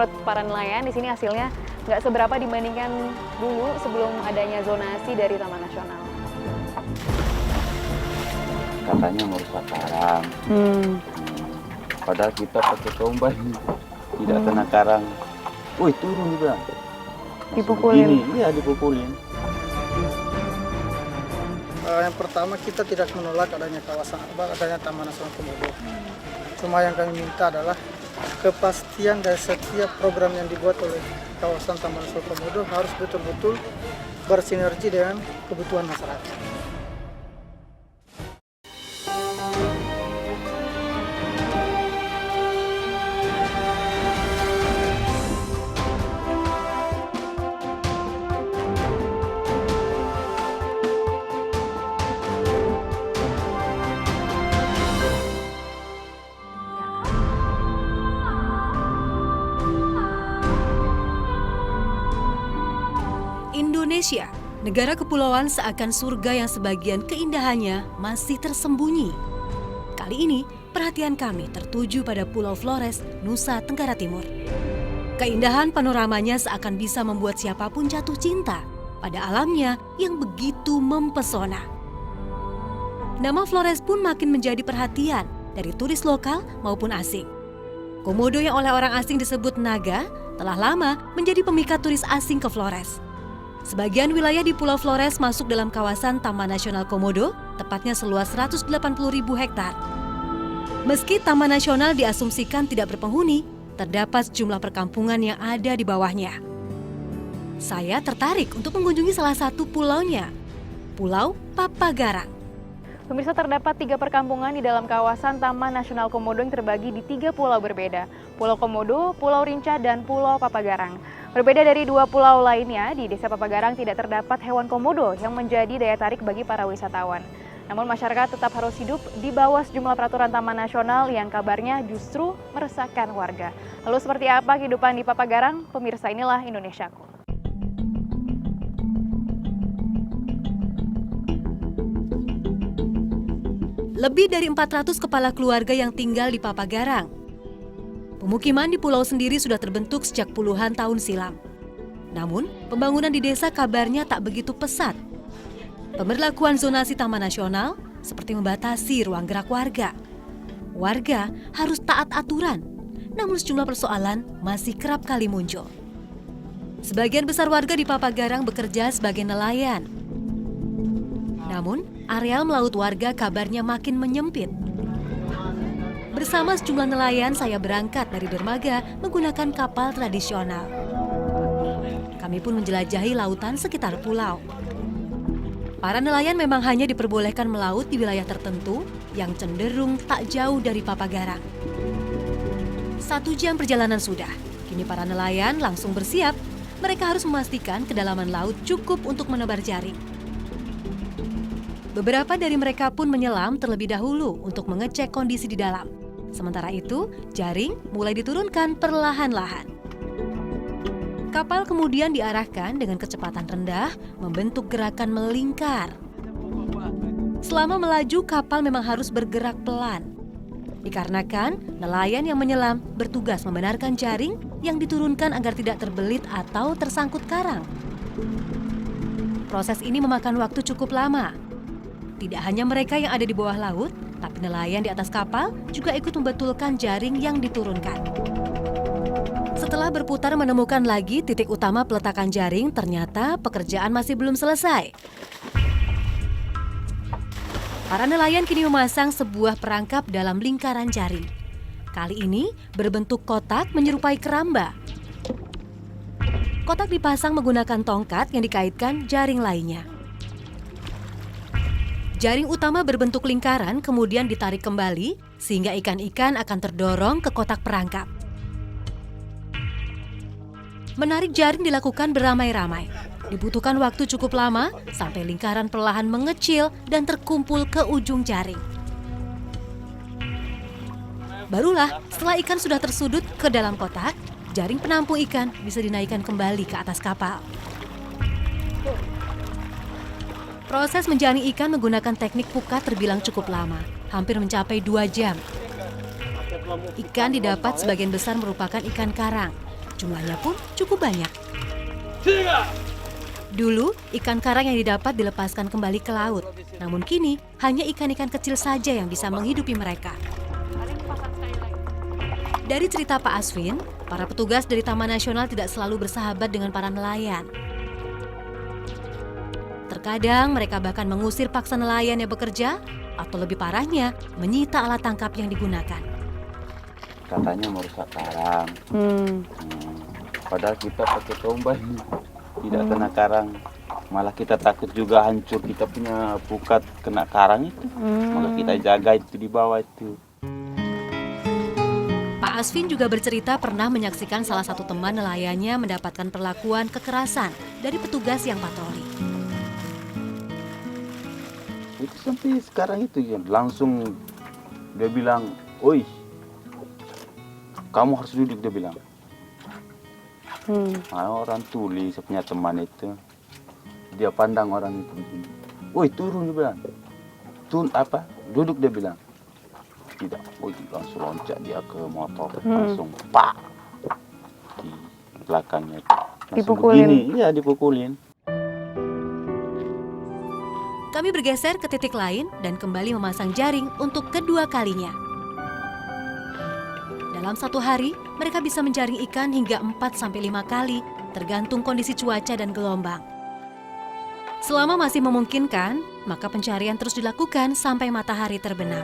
menurut para nelayan di sini hasilnya nggak seberapa dibandingkan dulu sebelum adanya zonasi dari Taman Nasional. Katanya merusak karang. Padahal kita pakai tombak tidak kena karang. Wih, turun juga. Masih Dipukulin. begini. Iya, dipukulin. Yang pertama kita tidak menolak adanya adanya Taman Nasional Komodo. Cuma yang kami minta adalah kepastian dari setiap program yang dibuat oleh kawasan Taman Nasional Komodo harus betul-betul bersinergi dengan kebutuhan masyarakat. Indonesia, negara kepulauan seakan surga yang sebagian keindahannya masih tersembunyi. Kali ini, perhatian kami tertuju pada Pulau Flores, Nusa Tenggara Timur. Keindahan panoramanya seakan bisa membuat siapapun jatuh cinta pada alamnya yang begitu mempesona. Nama Flores pun makin menjadi perhatian dari turis lokal maupun asing. Komodo yang oleh orang asing disebut naga telah lama menjadi pemikat turis asing ke Flores. Sebagian wilayah di Pulau Flores masuk dalam kawasan Taman Nasional Komodo, tepatnya seluas 180.000 hektar. Meski Taman Nasional diasumsikan tidak berpenghuni, terdapat sejumlah perkampungan yang ada di bawahnya. Saya tertarik untuk mengunjungi salah satu pulaunya, Pulau Papagarang. Pemirsa, terdapat 3 perkampungan di dalam kawasan Taman Nasional Komodo yang terbagi di 3 pulau berbeda. Pulau Komodo, Pulau Rinca, dan Pulau Papagarang. Berbeda dari 2 pulau lainnya, di Desa Papagarang tidak terdapat hewan komodo yang menjadi daya tarik bagi para wisatawan. Namun masyarakat tetap harus hidup di bawah sejumlah peraturan Taman Nasional yang kabarnya justru meresahkan warga. Lalu seperti apa kehidupan di Papagarang? Pemirsa, inilah Indonesiaku. Lebih dari 400 kepala keluarga yang tinggal di Papagarang. Pemukiman di pulau sendiri sudah terbentuk sejak puluhan tahun silam. Namun, pembangunan di desa kabarnya tak begitu pesat. Pemberlakuan zonasi Taman Nasional seperti membatasi ruang gerak warga. Warga harus taat aturan, namun sejumlah persoalan masih kerap kali muncul. Sebagian besar warga di Papagarang bekerja sebagai nelayan. Namun, areal melaut warga kabarnya makin menyempit. Bersama sejumlah nelayan, saya berangkat dari dermaga menggunakan kapal tradisional. Kami pun menjelajahi lautan sekitar pulau. Para nelayan memang hanya diperbolehkan melaut di wilayah tertentu yang cenderung tak jauh dari Papagarang. 1 jam perjalanan sudah, kini para nelayan langsung bersiap. Mereka harus memastikan kedalaman laut cukup untuk menebar jaring. Beberapa dari mereka pun menyelam terlebih dahulu untuk mengecek kondisi di dalam. Sementara itu, jaring mulai diturunkan perlahan-lahan. Kapal kemudian diarahkan dengan kecepatan rendah, membentuk gerakan melingkar. Selama melaju, kapal memang harus bergerak pelan. Dikarenakan nelayan yang menyelam bertugas membenarkan jaring yang diturunkan agar tidak terbelit atau tersangkut karang. Proses ini memakan waktu cukup lama. Tidak hanya mereka yang ada di bawah laut, tapi nelayan di atas kapal juga ikut membetulkan jaring yang diturunkan. Setelah berputar menemukan lagi titik utama peletakan jaring, ternyata pekerjaan masih belum selesai. Para nelayan kini memasang sebuah perangkap dalam lingkaran jaring. Kali ini berbentuk kotak menyerupai keramba. Kotak dipasang menggunakan tongkat yang dikaitkan jaring lainnya. Jaring utama berbentuk lingkaran kemudian ditarik kembali sehingga ikan-ikan akan terdorong ke kotak perangkap. Menarik jaring dilakukan beramai-ramai. Dibutuhkan waktu cukup lama sampai lingkaran perlahan mengecil dan terkumpul ke ujung jaring. Barulah setelah ikan sudah tersudut ke dalam kotak, jaring penampung ikan bisa dinaikkan kembali ke atas kapal. Proses menjaring ikan menggunakan teknik pukat terbilang cukup lama, hampir mencapai 2 jam. Ikan didapat sebagian besar merupakan ikan karang. Jumlahnya pun cukup banyak. Dulu, ikan karang yang didapat dilepaskan kembali ke laut. Namun kini, hanya ikan-ikan kecil saja yang bisa menghidupi mereka. Dari cerita Pak Asvin, para petugas dari Taman Nasional tidak selalu bersahabat dengan para nelayan. Terkadang mereka bahkan mengusir paksa nelayan yang bekerja, atau lebih parahnya, menyita alat tangkap yang digunakan. Katanya merusak karang. Padahal kita pakai tombak tidak kena karang. Malah kita takut juga hancur kita punya pukat kena karang itu. Maka kita jaga itu di bawah itu. Pak Asvin juga bercerita pernah menyaksikan salah satu teman nelayannya mendapatkan perlakuan kekerasan dari petugas yang patroli. Itu sampai sekarang itu ya, langsung dia bilang, "Oi, kamu harus duduk," dia bilang. Orang tuli, saya punya teman itu, dia pandang orang itu begini. "Woi, turun," dia bilang. Duduk," dia bilang. Tidak, langsung loncat dia ke motor, langsung pak di belakangnya. Langsung Dipukulin. Begini, iya dipukulin. Kami bergeser ke titik lain dan kembali memasang jaring untuk kedua kalinya. Dalam satu hari, mereka bisa menjaring ikan hingga 4-5 kali, tergantung kondisi cuaca dan gelombang. Selama masih memungkinkan, maka pencarian terus dilakukan sampai matahari terbenam.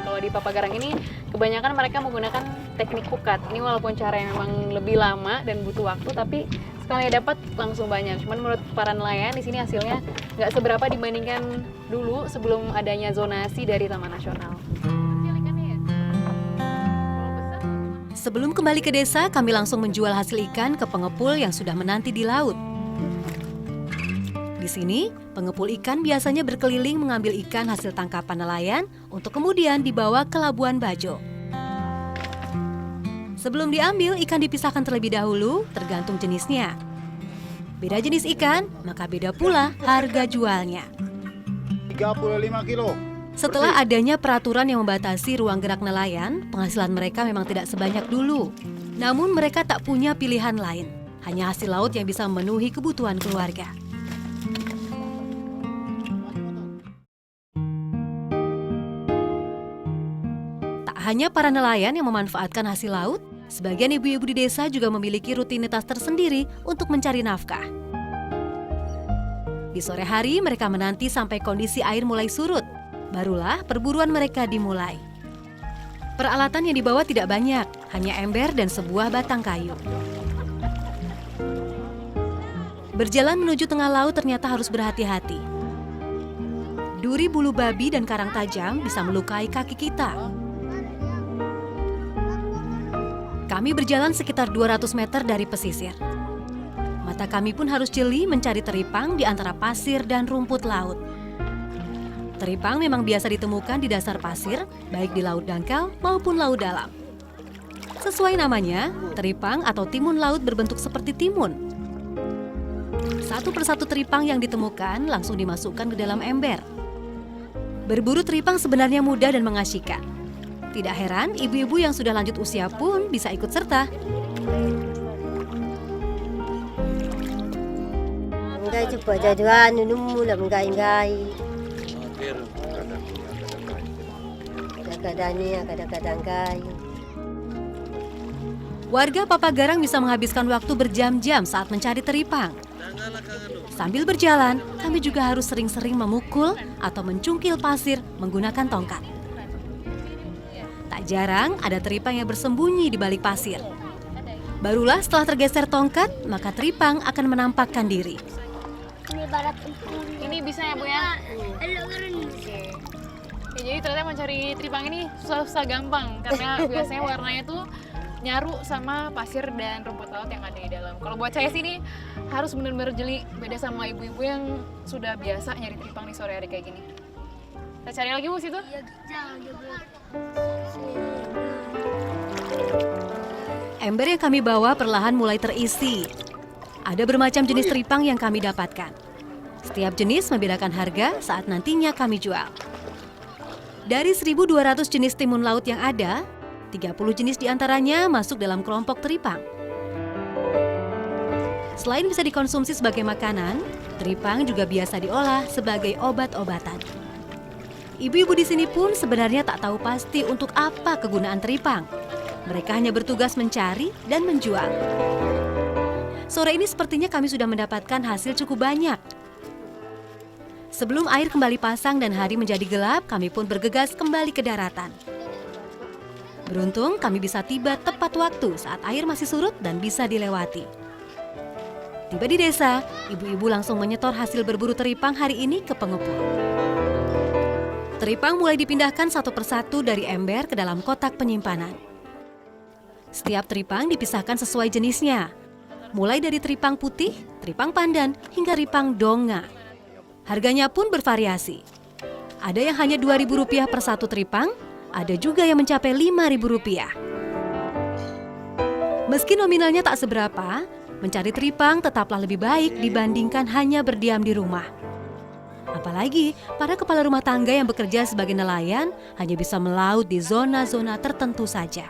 Kalau di Papagarang ini, kebanyakan mereka menggunakan teknik pukat. Ini walaupun cara yang memang lebih lama dan butuh waktu, tapi sekali dapat langsung banyak. Cuman menurut para nelayan, di sini hasilnya nggak seberapa dibandingkan dulu sebelum adanya zonasi dari Taman Nasional. Sebelum kembali ke desa, kami langsung menjual hasil ikan ke pengepul yang sudah menanti di laut. Di sini, pengepul ikan biasanya berkeliling mengambil ikan hasil tangkapan nelayan untuk kemudian dibawa ke Labuan Bajo. Sebelum diambil, ikan dipisahkan terlebih dahulu, tergantung jenisnya. Beda jenis ikan, maka beda pula harga jualnya. 35 kilo. Setelah adanya peraturan yang membatasi ruang gerak nelayan, penghasilan mereka memang tidak sebanyak dulu. Namun mereka tak punya pilihan lain, hanya hasil laut yang bisa memenuhi kebutuhan keluarga. Tak hanya para nelayan yang memanfaatkan hasil laut, sebagian ibu-ibu di desa juga memiliki rutinitas tersendiri untuk mencari nafkah. Di sore hari mereka menanti sampai kondisi air mulai surut. Barulah perburuan mereka dimulai. Peralatan yang dibawa tidak banyak, hanya ember dan sebuah batang kayu. Berjalan menuju tengah laut ternyata harus berhati-hati. Duri bulu babi dan karang tajam bisa melukai kaki kita. Kami berjalan sekitar 200 meter dari pesisir. Mata kami pun harus jeli mencari teripang di antara pasir dan rumput laut. Teripang memang biasa ditemukan di dasar pasir, baik di laut dangkal maupun laut dalam. Sesuai namanya, teripang atau timun laut berbentuk seperti timun. Satu persatu teripang yang ditemukan langsung dimasukkan ke dalam ember. Berburu teripang sebenarnya mudah dan mengasyikkan. Tidak heran, ibu-ibu yang sudah lanjut usia pun bisa ikut serta. Enggak cepat jaduan, nemu lah menggai-gai. Kadang-kadang gai. Warga Papagarang bisa menghabiskan waktu berjam-jam saat mencari teripang. Sambil berjalan, kami juga harus sering-sering memukul atau mencungkil pasir menggunakan tongkat. Tak jarang ada teripang yang bersembunyi di balik pasir. Barulah setelah tergeser tongkat, maka teripang akan menampakkan diri. Ini bisa ya Bu ya? Oke, jadi ternyata mencari teripang ini susah-susah gampang karena biasanya warnanya tuh nyaru sama pasir dan rumput laut yang ada di dalam. Kalau buat saya sih ini harus benar-benar jeli, beda sama ibu-ibu yang sudah biasa nyari teripang di sore hari kayak gini. Kita cari lagi Bu situ. Ember yang kami bawa perlahan mulai terisi. Ada bermacam jenis teripang yang kami dapatkan. Setiap jenis membedakan harga saat nantinya kami jual. Dari 1.200 jenis timun laut yang ada, 30 jenis diantaranya masuk dalam kelompok teripang. Selain bisa dikonsumsi sebagai makanan, teripang juga biasa diolah sebagai obat-obatan. Ibu-ibu di sini pun sebenarnya tak tahu pasti untuk apa kegunaan teripang. Mereka hanya bertugas mencari dan menjual. Sore ini sepertinya kami sudah mendapatkan hasil cukup banyak. Sebelum air kembali pasang dan hari menjadi gelap, kami pun bergegas kembali ke daratan. Beruntung kami bisa tiba tepat waktu saat air masih surut dan bisa dilewati. Tiba di desa, ibu-ibu langsung menyetor hasil berburu teripang hari ini ke pengepul. Teripang mulai dipindahkan satu persatu dari ember ke dalam kotak penyimpanan. Setiap teripang dipisahkan sesuai jenisnya, mulai dari teripang putih, teripang pandan, hingga teripang donga. Harganya pun bervariasi. Ada yang hanya Rp2.000 per satu teripang, ada juga yang mencapai Rp5.000. Meski nominalnya tak seberapa, mencari teripang tetaplah lebih baik dibandingkan hanya berdiam di rumah. Apalagi para kepala rumah tangga yang bekerja sebagai nelayan hanya bisa melaut di zona-zona tertentu saja.